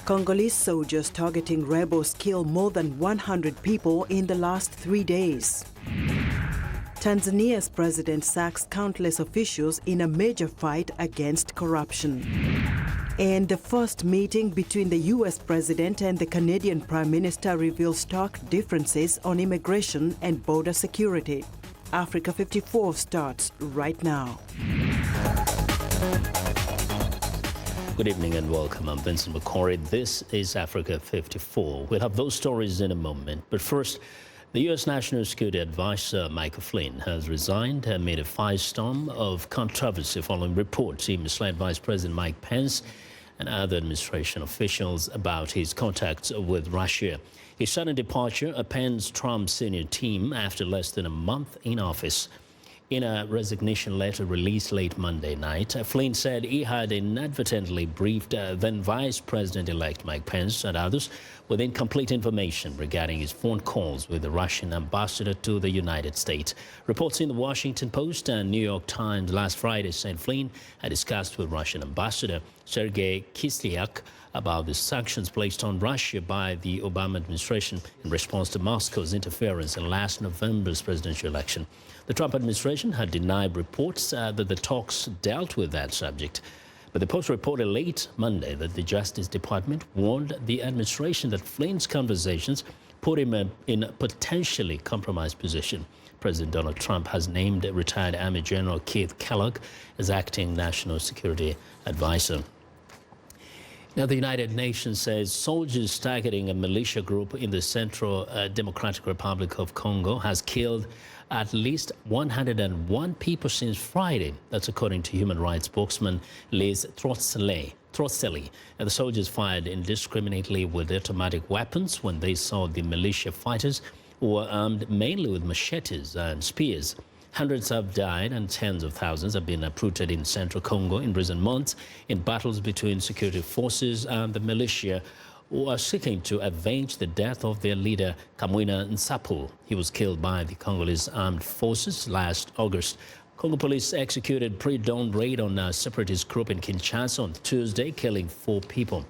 Congolese soldiers targeting rebels kill more than 100 people in the last 3 days. Tanzania's president sacks countless officials in a major fight against corruption. And the first meeting between the U.S. president and the Canadian Prime Minister reveals stark differences on immigration and border security. Africa 54 starts right now. Good evening and welcome. I'm Vincent Makori. This is Africa 54. We'll have those stories in a moment. But first, the U.S. National Security Advisor Michael Flynn has resigned amid a firestorm of controversy following reports he misled Vice President Mike Pence and other administration officials about his contacts with Russia. His sudden departure appends Trump's senior team after less than a month in office. In a resignation letter released late Monday night, Flynn said he had inadvertently briefed then Vice President-elect Mike Pence and others with incomplete information regarding his phone calls with the Russian ambassador to the United States. Reports in the Washington Post and New York Times last Friday said Flynn had discussed with Russian ambassador Sergei Kislyak about the sanctions placed on Russia by the Obama administration in response to Moscow's interference in last November's presidential election. The Trump administration had denied reports that the talks dealt with that subject. But the Post reported late Monday that the Justice Department warned the administration that Flynn's conversations put him in a potentially compromised position. President Donald Trump has named retired Army General Keith Kellogg as acting National Security Advisor. Now, the United Nations says soldiers targeting a militia group in the Central Democratic Republic of Congo has killed at least 101 people since Friday. That's according to human rights spokesman Liz Trotseli. And the soldiers fired indiscriminately with automatic weapons when they saw the militia fighters, who were armed mainly with machetes and spears. Hundreds have died and tens of thousands have been uprooted in central Congo in recent months in battles between security forces and the militia, who are seeking to avenge the death of their leader, Kamwina Nsapu. He was killed by the Congolese armed forces last August. Congo police executed pre-dawn raid on a separatist group in Kinshasa on Tuesday, killing 4 people.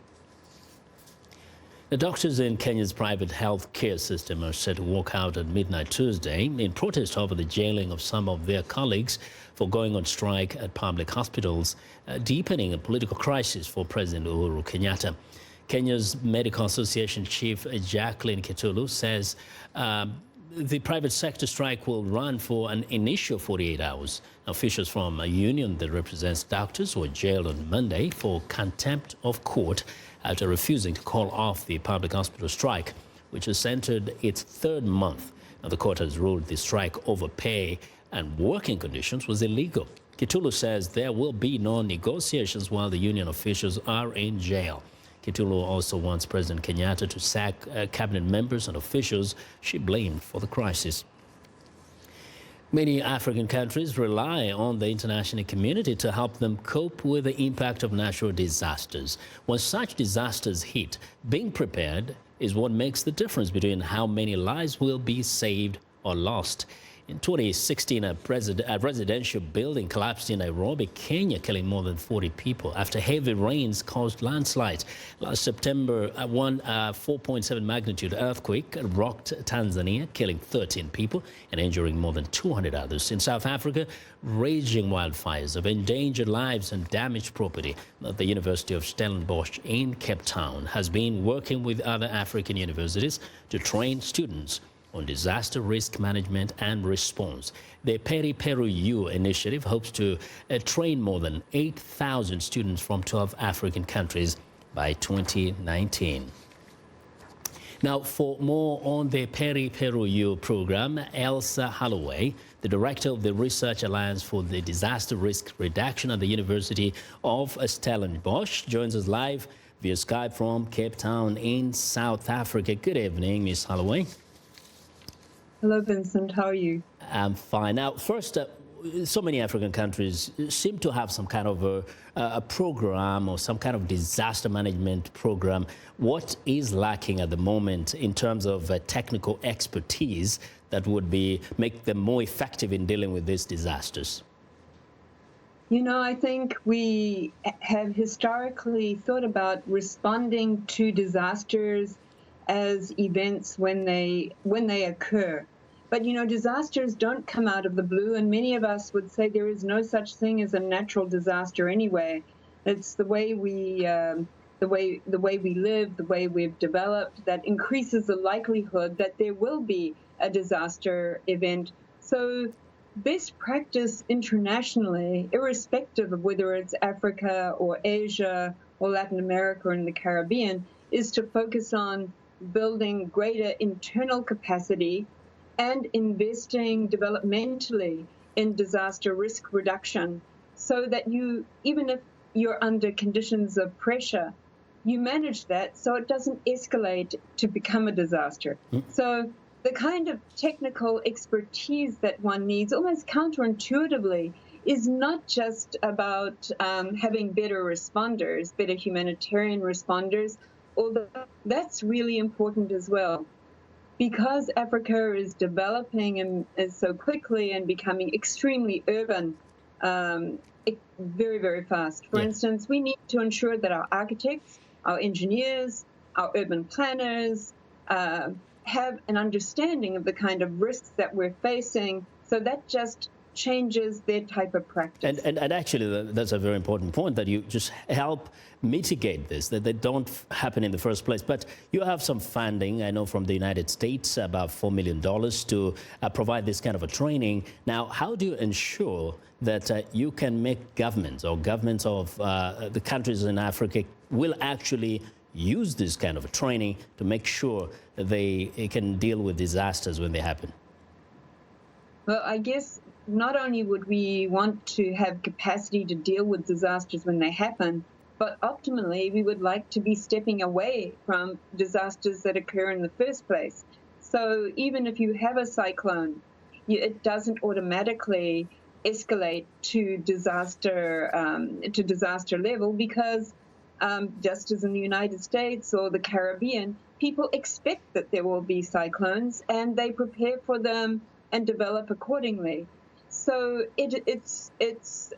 The doctors in Kenya's private health care system are set to walk out at midnight Tuesday in protest over the jailing of some of their colleagues for going on strike at public hospitals, deepening a political crisis for President Uhuru Kenyatta. Kenya's Medical Association chief Jacqueline Kitulu says the private sector strike will run for an initial 48 hours. Officials from a union that represents doctors were jailed on Monday for contempt of court after refusing to call off the public hospital strike, which has entered its 3rd month. Now, the court has ruled the strike over pay and working conditions was illegal. Kitulu says there will be no negotiations while the union officials are in jail. Kitulu also wants President Kenyatta to sack cabinet members and officials she blamed for the crisis. Many African countries rely on the international community to help them cope with the impact of natural disasters. When such disasters hit, being prepared is what makes the difference between how many lives will be saved or lost. In 2016, a residential building collapsed in Nairobi, Kenya, killing more than 40 people after heavy rains caused landslides. Last September, a 4.7 magnitude earthquake rocked Tanzania, killing 13 people and injuring more than 200 others. In South Africa, raging wildfires have endangered lives and damaged property. The University of Stellenbosch in Cape Town has been working with other African universities to train students on disaster risk management and response. The Peri Peru U initiative hopes to train more than 8,000 students from 12 African countries by 2019. Now, for more on the Peri Peru U program, Elsa Holloway, the director of the Research Alliance for the Disaster Risk Reduction at the University of Stellenbosch, joins us live via Skype from Cape Town in South Africa. Good evening, Ms. Holloway. Hello, Vincent. How are you? I'm fine. Now, first, so many African countries seem to have some kind of a program or some kind of disaster management program. What is lacking at the moment in terms of technical expertise that would make them more effective in dealing with these disasters? You know, I think we have historically thought about responding to disasters as events when they occur. But you know, disasters don't come out of the blue, and many of us would say there is no such thing as a natural disaster anyway. It's the way we live, the way we've developed, that increases the likelihood that there will be a disaster event. So best practice internationally, irrespective of whether it's Africa or Asia or Latin America or in the Caribbean, is to focus on building greater internal capacity and investing developmentally in disaster risk reduction so that you, even if you're under conditions of pressure, you manage that so it doesn't escalate to become a disaster. So the kind of technical expertise that one needs, almost counterintuitively, is not just about having better responders, better humanitarian responders, although that's really important as well. Because Africa is developing and so quickly and becoming extremely urban very, very fast. For instance, we need to ensure that our architects, our engineers, our urban planners have an understanding of the kind of risks that we're facing. So that just changes their type of practice. And actually, that's a very important point, that you just help mitigate this, that they don't happen in the first place. But you have some funding, I know, from the United States, about $4 million to provide this kind of a training. Now, how do you ensure that you can make governments of the countries in Africa will actually use this kind of training to make sure that they can deal with disasters when they happen? Well, I guess not only would we want to have capacity to deal with disasters when they happen, but optimally we would like to be stepping away from disasters that occur in the first place. So even if you have a cyclone, it doesn't automatically escalate to disaster level, because just as in the United States or the Caribbean, people expect that there will be cyclones and they prepare for them and develop accordingly. So it's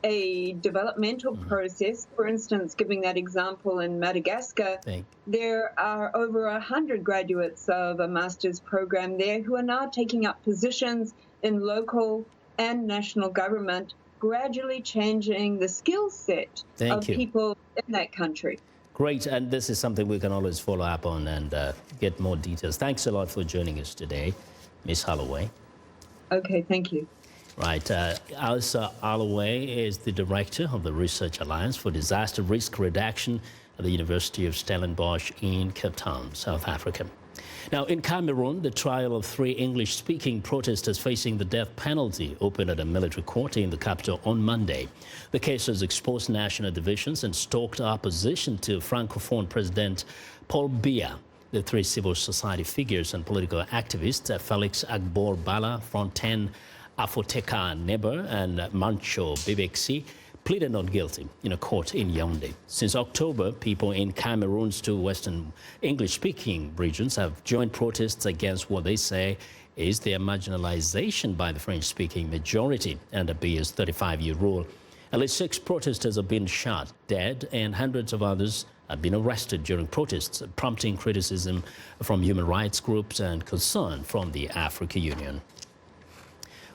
a developmental process. For instance, giving that example in Madagascar, there are over 100 graduates of a master's program there who are now taking up positions in local and national government, gradually changing the skill set of people in that country. Great, and this is something we can always follow up on and get more details. Thanks a lot for joining us today, Ms. Holloway. Okay, thank you. Right, Alisa Holloway is the director of the Research Alliance for Disaster Risk Reduction at the University of Stellenbosch in Cape Town, South Africa. Now, in Cameroon, the trial of 3 English-speaking protesters facing the death penalty opened at a military court in the capital on Monday. The case has exposed national divisions and stoked opposition to Francophone President Paul Biya. The 3 civil society figures and political activists, Felix Agbor-Bala, Fontaine Afoteka Neber, and Mancho Bibeksi, pleaded not guilty in a court in Yaoundé. Since October, people in Cameroon's 2 Western English-speaking regions have joined protests against what they say is their marginalization by the French-speaking majority under Biya's 35-year rule. At least 6 protesters have been shot dead, and hundreds of others have been arrested during protests, prompting criticism from human rights groups and concern from the African Union.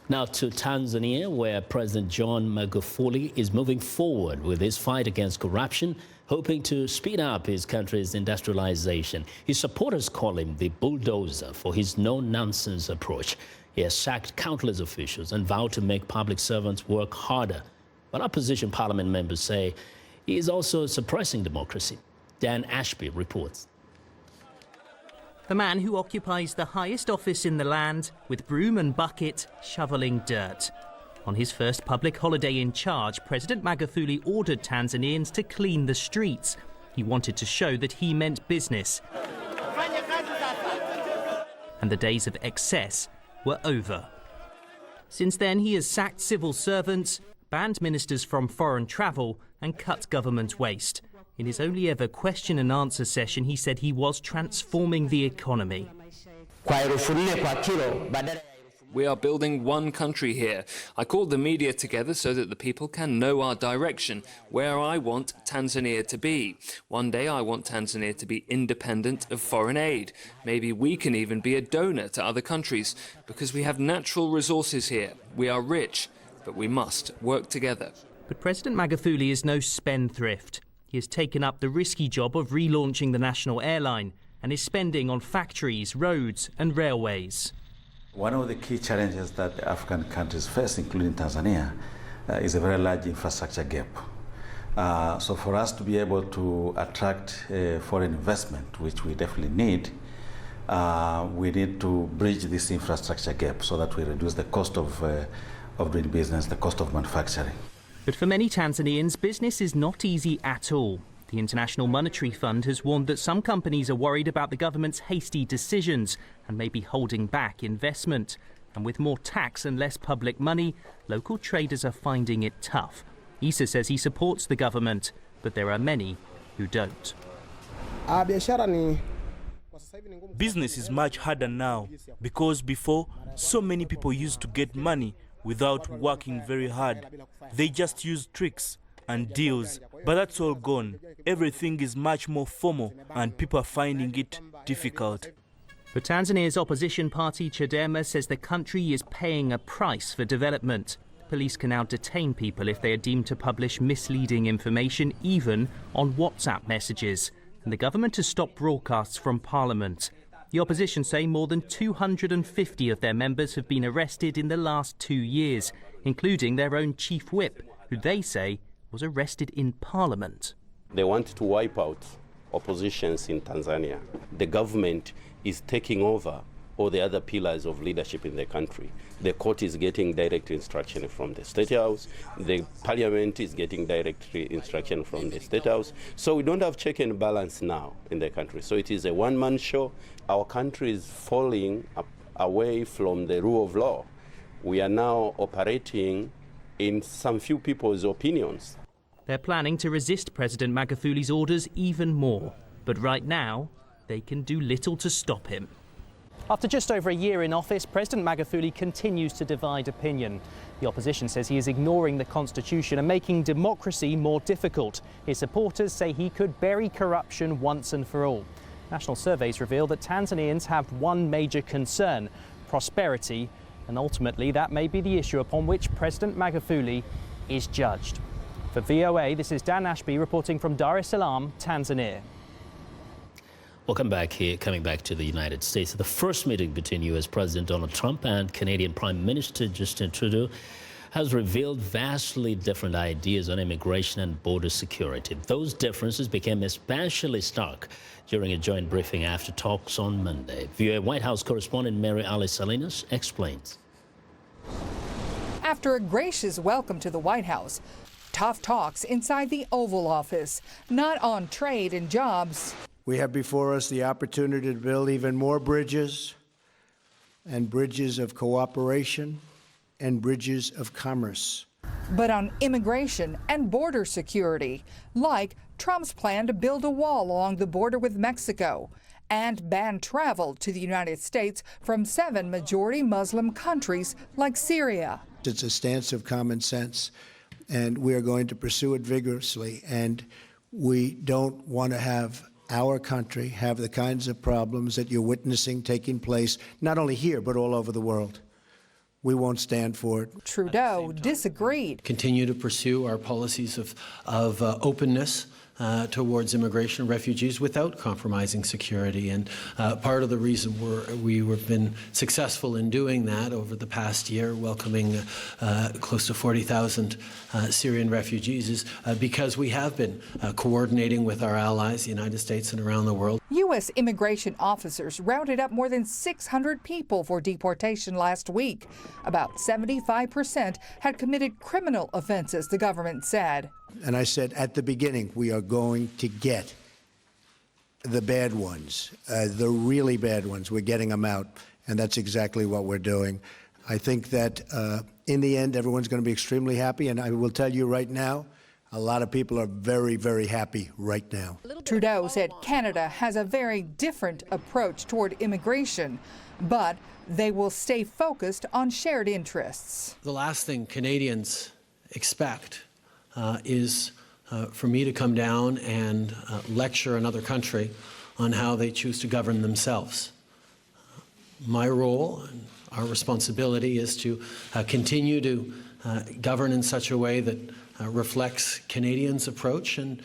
Now to Tanzania, where President John Magufuli is moving forward with his fight against corruption, hoping to speed up his country's industrialization. His supporters call him the bulldozer for his no-nonsense approach. He has sacked countless officials and vowed to make public servants work harder. But opposition parliament members say he is also suppressing democracy. Dan Ashby reports. The man who occupies the highest office in the land, with broom and bucket, shoveling dirt. On his first public holiday in charge, President Magufuli ordered Tanzanians to clean the streets. He wanted to show that he meant business. And the days of excess were over. Since then, he has sacked civil servants, banned ministers from foreign travel, and cut government waste. In his only ever question and answer session, he said he was transforming the economy. We are building one country here. I called the media together so that the people can know our direction, where I want Tanzania to be. One day I want Tanzania to be independent of foreign aid. Maybe we can even be a donor to other countries, because we have natural resources here. We are rich, but we must work together. But President Magufuli is no spendthrift. He has taken up the risky job of relaunching the national airline and is spending on factories, roads and railways. One of the key challenges that the African countries face, including Tanzania, is a very large infrastructure gap. So for us to be able to attract foreign investment, which we definitely need, we need to bridge this infrastructure gap so that we reduce the cost of doing business, the cost of manufacturing. But for many Tanzanians, business is not easy at all. The International Monetary Fund has warned that some companies are worried about the government's hasty decisions and may be holding back investment. And with more tax and less public money, local traders are finding it tough. Issa says he supports the government, but there are many who don't. Business is much harder now because before, so many people used to get money without working very hard. They just used tricks and deals, but that's all gone. Everything is much more formal and people are finding it difficult. But Tanzania's opposition party, Chadema, says the country is paying a price for development. Police can now detain people if they are deemed to publish misleading information, even on WhatsApp messages. And the government has stopped broadcasts from Parliament. The opposition say more than 250 of their members have been arrested in the last 2 years, including their own chief whip, who they say was arrested in Parliament. They want to wipe out oppositions in Tanzania. The government is taking over all the other pillars of leadership in the country. The court is getting direct instruction from the State House. The Parliament is getting direct instruction from the State House. So we don't have check and balance now in the country. So it is a one-man show. Our country is falling away from the rule of law. We are now operating in some few people's opinions. They're planning to resist President Magufuli's orders even more. But right now, they can do little to stop him. After just over a year in office, President Magufuli continues to divide opinion. The opposition says he is ignoring the constitution and making democracy more difficult. His supporters say he could bury corruption once and for all. National surveys reveal that Tanzanians have one major concern: prosperity, and ultimately that may be the issue upon which President Magufuli is judged. For VOA, this is Dan Ashby reporting from Dar es Salaam, Tanzania. Welcome back here. Coming back to the United States, the first meeting between U.S. President Donald Trump and Canadian Prime Minister Justin Trudeau has revealed vastly different ideas on immigration and border security. Those differences became especially stark during a joint briefing after talks on Monday. VOA White House correspondent Mary Alice Salinas explains. After a gracious welcome to the White House, tough talks inside the Oval Office, not on trade and jobs. We have before us the opportunity to build even more bridges, and bridges of cooperation and bridges of commerce. But on immigration and border security, like Trump's plan to build a wall along the border with Mexico and ban travel to the United States from 7 majority Muslim countries like Syria. It's a stance of common sense, and we are going to pursue it vigorously. And we don't want to have our country have the kinds of problems that you're witnessing taking place, not only here, but all over the world. We won't stand for it. Trudeau disagreed. Continue to pursue our policies of openness towards immigration and refugees without compromising security. And part of the reason we've been successful in doing that over the past year, welcoming close to 40,000 Syrian refugees, is because we have been coordinating with our allies, the United States and around the world. U.S. immigration officers rounded up more than 600 people for deportation last week. About 75% had committed criminal offenses, the government said. And I said at the beginning, we are going to get the bad ones, the really bad ones. We're getting them out, and that's exactly what we're doing. I think that in the end, everyone's going to be extremely happy, and I will tell you right now, A lot of people are very, very happy right now. Trudeau said Canada has a very different approach toward immigration, but they will stay focused on shared interests. The last thing Canadians expect is for me to come down and lecture another country on how they choose to govern themselves. My role and our responsibility is to continue to govern in such a way that reflects Canadians' approach and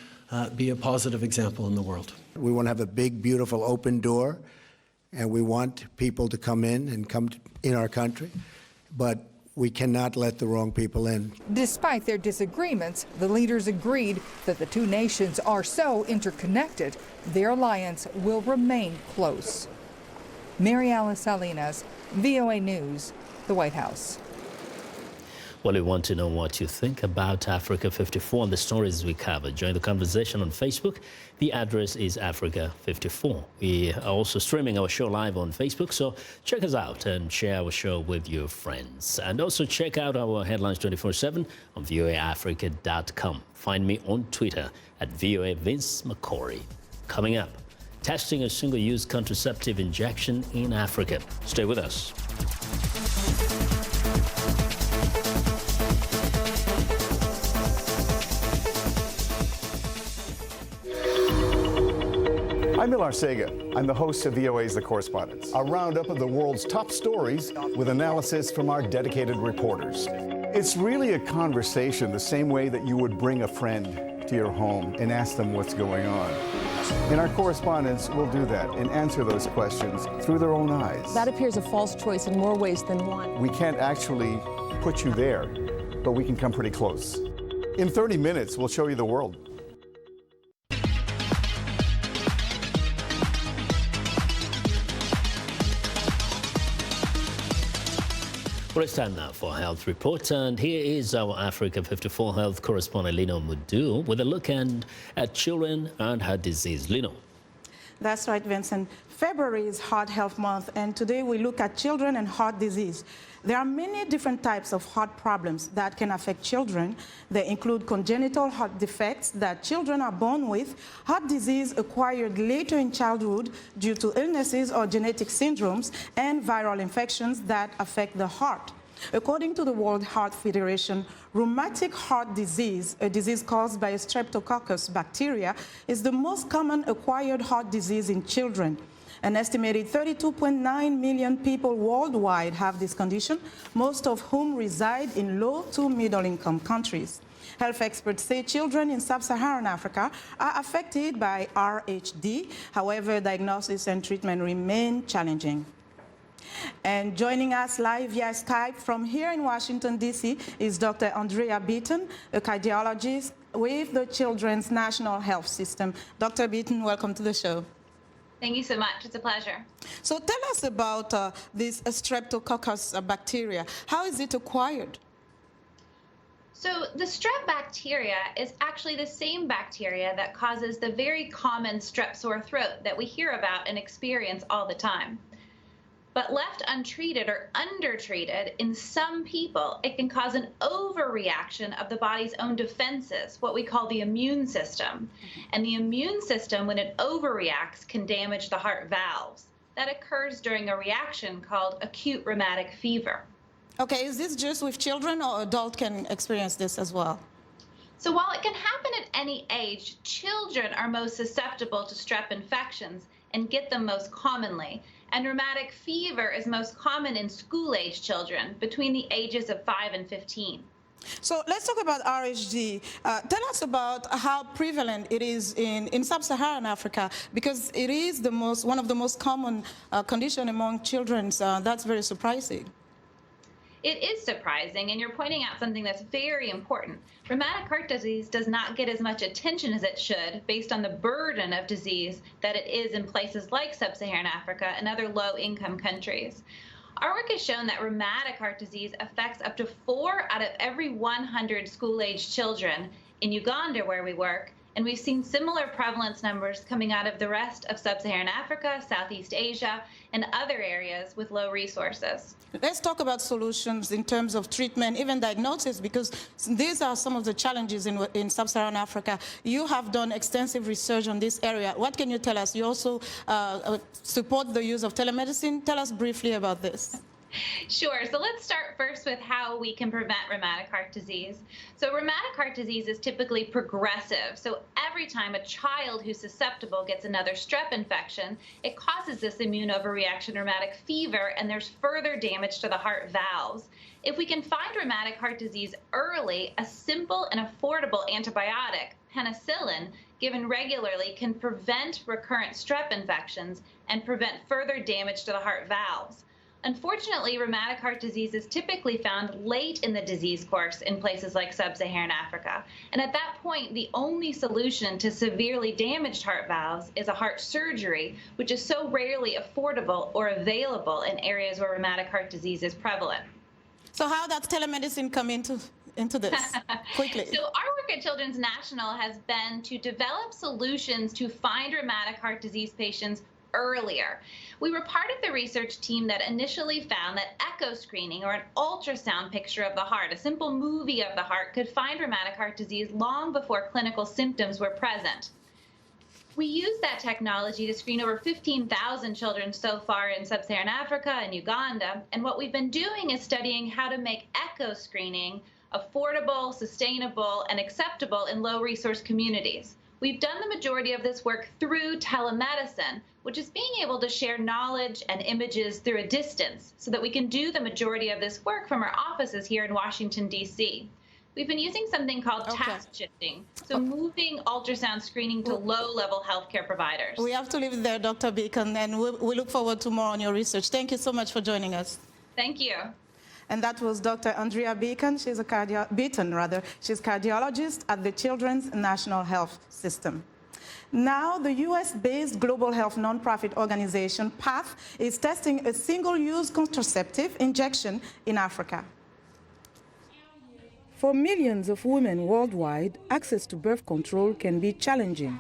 be a positive example in the world. We want to have a big, beautiful, open door, and we want people to come in and come in our country, but we cannot let the wrong people in. Despite their disagreements, the leaders agreed that the two nations are so interconnected, their alliance will remain close. Mary Alice Salinas, VOA News, the White House. Well, we want to know what you think about Africa 54 and the stories we cover. Join the conversation on Facebook. The address is Africa 54. We are also streaming our show live on Facebook, so check us out and share our show with your friends. And also check out our headlines 24/7 on voaafrica.com. Find me on Twitter at VOA Vince Makori. Coming up, testing a single-use contraceptive injection in Africa. Stay with us. I'm Milar Sega. I'm the host of VOA's The Correspondents, a roundup of the world's top stories with analysis from our dedicated reporters. It's really a conversation the same way that you would bring a friend to your home and ask them what's going on. In our correspondence, we'll do that and answer those questions through their own eyes. That appears a false choice in more ways than one. We can't actually put you there, but we can come pretty close. In 30 minutes, we'll show you the world. Well, it's time now for a health report, and here is our Africa 54 health correspondent Lino Mudu with a look at children and heart disease. Lino. That's right, Vincent. February is Heart Health Month, and today we look at children and heart disease. There are many different types of heart problems that can affect children. They include congenital heart defects that children are born with, heart disease acquired later in childhood due to illnesses or genetic syndromes, and viral infections that affect the heart. According to the World Heart Federation, rheumatic heart disease, a disease caused by a streptococcus bacteria, is the most common acquired heart disease in children. An estimated 32.9 million people worldwide have this condition, most of whom reside in low to middle-income countries. Health experts say children in sub-Saharan Africa are affected by RHD. However, diagnosis and treatment remain challenging. And joining us live via Skype from here in Washington, D.C. is Dr. Andrea Beaton, a cardiologist with the Children's National Health System. Dr. Beaton, welcome to the show. Thank you so much. It's a pleasure. So tell us about this streptococcus bacteria. How is it acquired? So the strep bacteria is actually the same bacteria that causes the very common strep sore throat that we hear about and experience all the time. But left untreated or undertreated, in some people, it can cause an overreaction of the body's own defenses, what we call the immune system. And the immune system, when it overreacts, can damage the heart valves. That occurs during a reaction called acute rheumatic fever. Okay, is this just with children, or adults can experience this as well? So while it can happen at any age, children are most susceptible to strep infections and get them most commonly. And rheumatic fever is most common in school-age children between the ages of 5 and 15. So let's talk about RHD. Tell us about how prevalent it is in sub-Saharan Africa, because it is one of the most common conditions among children. That's very surprising. It is surprising, and you're pointing out something that's very important. Rheumatic heart disease does not get as much attention as it should based on the burden of disease that it is in places like sub-Saharan Africa and other low-income countries. Our work has shown that rheumatic heart disease affects up to 4 out of every 100 school-age children in Uganda, where we work, And we've seen similar prevalence numbers coming out of the rest of sub-Saharan Africa, Southeast Asia, and other areas with low resources. Let's talk about solutions in terms of treatment, even diagnosis, because these are some of the challenges in sub-Saharan Africa. You have done extensive research on this area. What can you tell us? You also support the use of telemedicine. Tell us briefly about this. Sure. So let's start first with how we can prevent rheumatic heart disease. So rheumatic heart disease is typically progressive. So every time a child who's susceptible gets another strep infection, it causes this immune overreaction, rheumatic fever, and there's further damage to the heart valves. If we can find rheumatic heart disease early, a simple and affordable antibiotic, penicillin, given regularly can prevent recurrent strep infections and prevent further damage to the heart valves. Unfortunately, rheumatic heart disease is typically found late in the disease course in places like sub-Saharan Africa. And at that point, the only solution to severely damaged heart valves is a heart surgery, which is so rarely affordable or available in areas where rheumatic heart disease is prevalent. So how does telemedicine come into this quickly? So our work at Children's National has been to develop solutions to find rheumatic heart disease patients earlier. We were part of the research team that initially found that echo screening, or an ultrasound picture of the heart, a simple movie of the heart, could find rheumatic heart disease long before clinical symptoms were present. We used that technology to screen over 15,000 children so far in sub-Saharan Africa and Uganda, and what we've been doing is studying how to make echo screening affordable, sustainable, and acceptable in low-resource communities. We've done the majority of this work through telemedicine, which is being able to share knowledge and images through a distance so that we can do the majority of this work from our offices here in Washington, D.C. We've been using something called task shifting, so moving ultrasound screening to low-level healthcare providers. We have to leave it there, Dr. Beacon, and we look forward to more on your research. Thank you so much for joining us. Thank you. And that was Dr. Andrea Beacon. She's a She's cardiologist at the Children's National Health System. Now, the US-based global health nonprofit organization, PATH, is testing a single-use contraceptive injection in Africa. For millions of women worldwide, access to birth control can be challenging.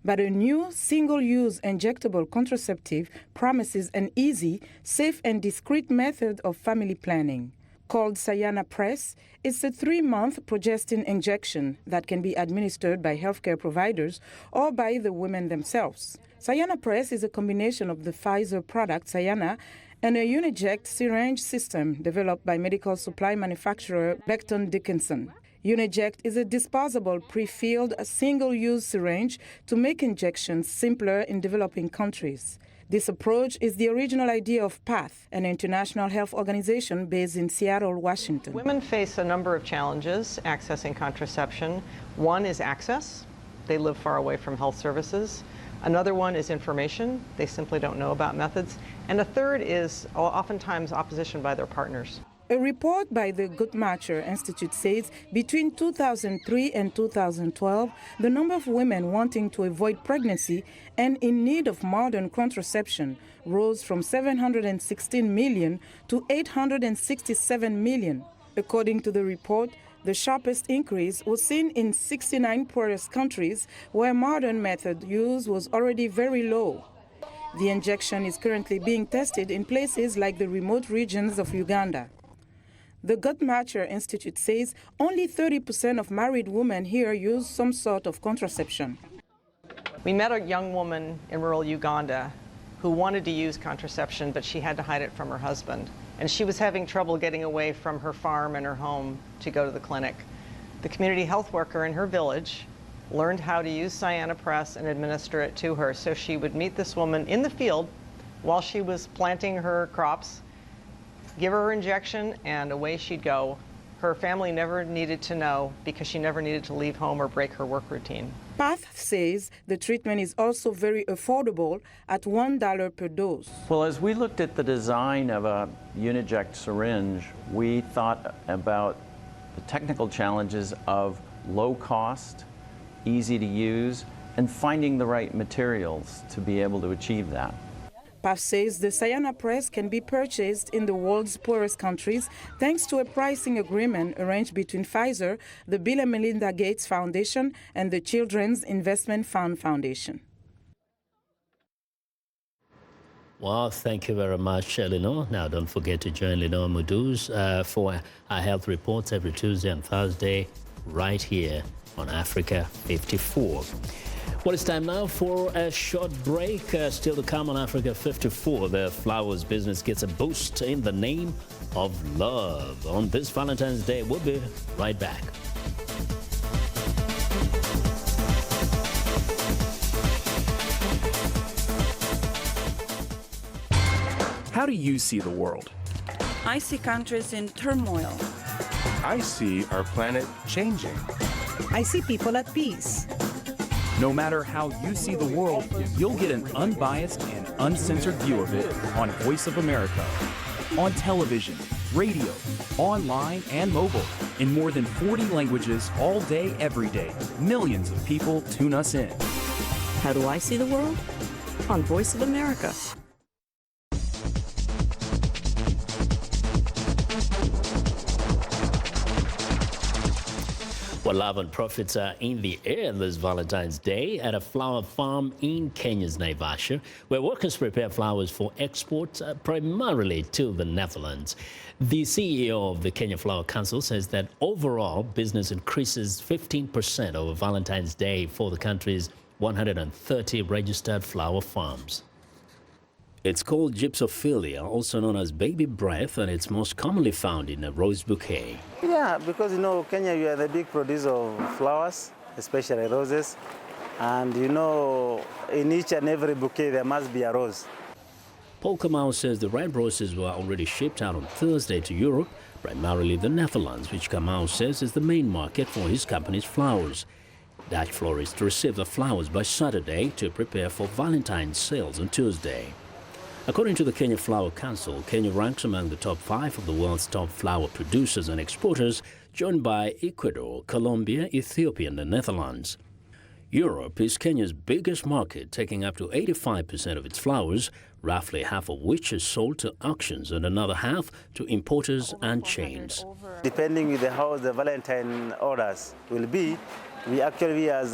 But a new single-use injectable contraceptive promises an easy, safe, and discreet method of family planning. Called Sayana Press, it's a 3-month progestin injection that can be administered by healthcare providers or by the women themselves. Sayana Press is a combination of the Pfizer product Sayana and a Uniject syringe system developed by medical supply manufacturer Becton Dickinson. Uniject is a disposable, pre-filled, single-use syringe to make injections simpler in developing countries. This approach is the original idea of PATH, an international health organization based in Seattle, Washington. Women face a number of challenges accessing contraception. One is access. They live far away from health services. Another one is information. They simply don't know about methods. And a third is oftentimes opposition by their partners. A report by the Guttmacher Institute says between 2003 and 2012, the number of women wanting to avoid pregnancy and in need of modern contraception rose from 716 million to 867 million. According to the report, the sharpest increase was seen in 69 poorest countries where modern method use was already very low. The injection is currently being tested in places like the remote regions of Uganda. The Guttmacher Institute says only 30% of married women here use some sort of contraception. We met a young woman in rural Uganda who wanted to use contraception, but she had to hide it from her husband. And she was having trouble getting away from her farm and her home to go to the clinic. The community health worker in her village learned how to use Sayana Press and administer it to her. So she would meet this woman in the field while she was planting her crops, give her injection, and away she'd go. Her family never needed to know because she never needed to leave home or break her work routine. PATH says the treatment is also very affordable at $1 per dose. Well, as we looked at the design of a Uniject syringe, we thought about the technical challenges of low cost, easy to use, and finding the right materials to be able to achieve that. PAF says the Sayana press can be purchased in the world's poorest countries thanks to a pricing agreement arranged between Pfizer, the Bill and Melinda Gates Foundation, and the Children's Investment Fund Foundation. Well, thank you very much, Eleanor. Now, don't forget to join Lenore Muduz for our health reports every Tuesday and Thursday right here on Africa 54. Well, it's time now for a short break. Still to come on Africa 54, the flowers business gets a boost in the name of love. On this Valentine's Day, we'll be right back. How do you see the world? I see countries in turmoil. I see our planet changing. I see people at peace. No matter how you see the world, you'll get an unbiased and uncensored view of it on Voice of America. On television, radio, online, and mobile. In more than 40 languages all day, every day. Millions of people tune us in. How do I see the world? On Voice of America. Well, love and profits are in the air this Valentine's Day at a flower farm in Kenya's Naivasha, where workers prepare flowers for export primarily to the Netherlands. The CEO of the Kenya Flower Council says that overall business increases 15% over Valentine's Day for the country's 130 registered flower farms. It's called gypsophilia, also known as baby breath, and it's most commonly found in a rose bouquet. Yeah, because Kenya, we are the big producer of flowers, especially roses. And in each and every bouquet there must be a rose. Paul Kamau says the red roses were already shipped out on Thursday to Europe, primarily the Netherlands, which Kamau says is the main market for his company's flowers. Dutch florists received the flowers by Saturday to prepare for Valentine's sales on Tuesday. According to the Kenya Flower Council, Kenya ranks among the top 5 of the world's top flower producers and exporters, joined by Ecuador, Colombia, Ethiopia, and the Netherlands. Europe is Kenya's biggest market, taking up to 85% of its flowers, roughly half of which is sold to auctions and another half to importers and chains. Depending on how the Valentine orders will be, we actually, as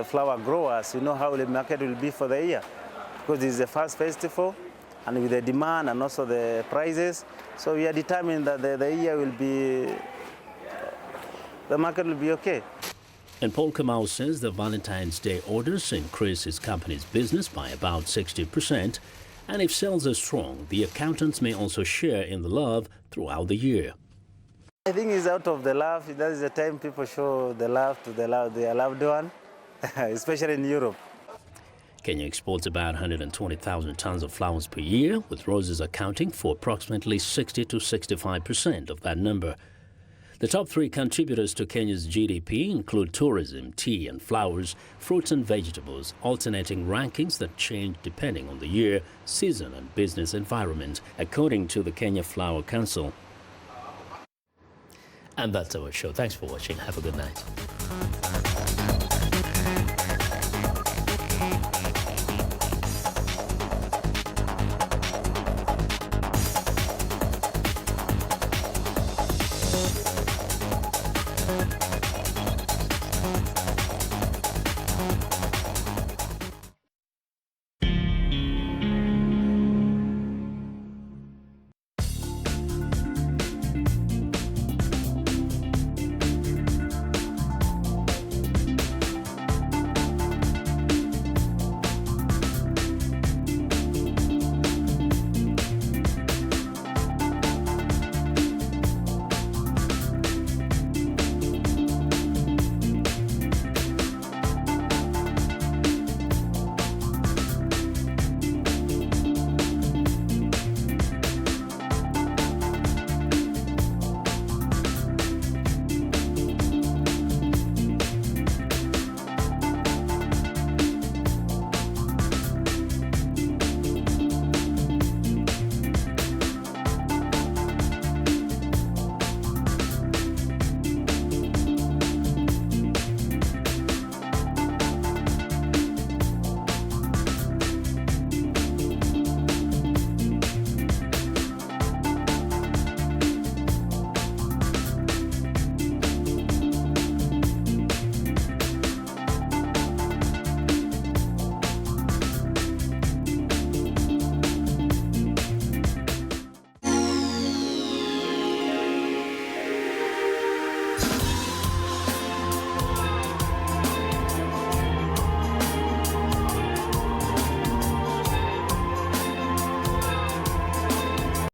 flower growers, how the market will be for the year. Because this is the first festival, and with the demand and also the prices, so we are determined that the year will be, the market will be okay. And Paul Kamau says the Valentine's Day orders increase his company's business by about 60%, and if sales are strong, the accountants may also share in the love throughout the year. I think it's out of the love. That is the time people show the love to their loved one, especially in Europe. Kenya exports about 120,000 tons of flowers per year, with roses accounting for approximately 60 to 65% of that number. The top 3 contributors to Kenya's GDP include tourism, tea and flowers, fruits and vegetables, alternating rankings that change depending on the year, season and business environment, according to the Kenya Flower Council. And that's our show. Thanks for watching. Have a good night.